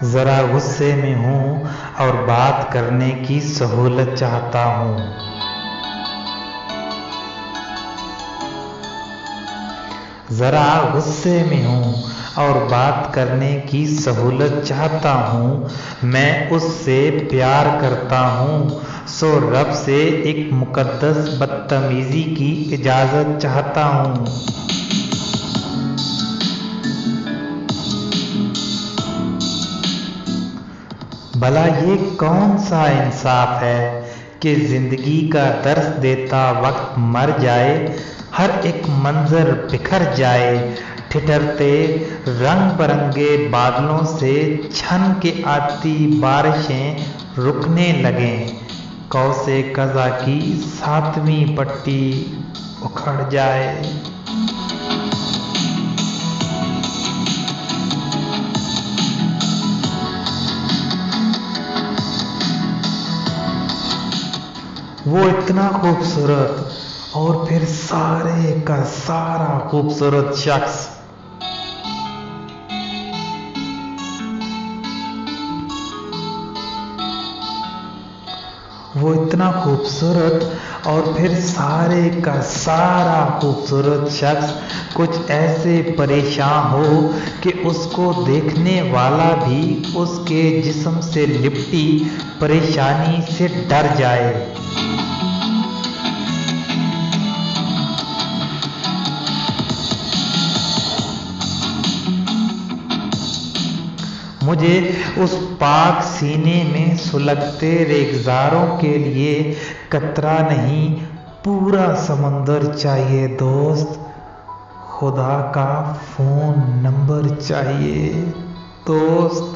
जरा गुस्से में हूँ और बात करने की सहूलत चाहता हूँ। जरा गुस्से में हूँ और बात करने की सहूलत चाहता हूँ। मैं उससे प्यार करता हूँ, सो रब से एक मुकद्दस बदतमीजी की इजाज़त चाहता हूँ। भला ये कौन सा इंसाफ है कि जिंदगी का दर्स देता वक्त मर जाए, हर एक मंजर बिखर जाए, ठिठुरते रंग बरंगे बादलों से छन के आती बारिशें रुकने लगें, कौसे कज़ा की 7वीं पट्टी उखड़ जाए। वो इतना खूबसूरत और फिर सारे का सारा खूबसूरत शख्स। वो इतना खूबसूरत और फिर सारे का सारा खूबसूरत शख्स कुछ ऐसे परेशान हो कि उसको देखने वाला भी उसके जिस्म से लिपटी परेशानी से डर जाए। मुझे उस पाक सीने में सुलगते रेगजारों के लिए कतरा नहीं, पूरा समंदर चाहिए दोस्त। खुदा का फोन नंबर चाहिए दोस्त।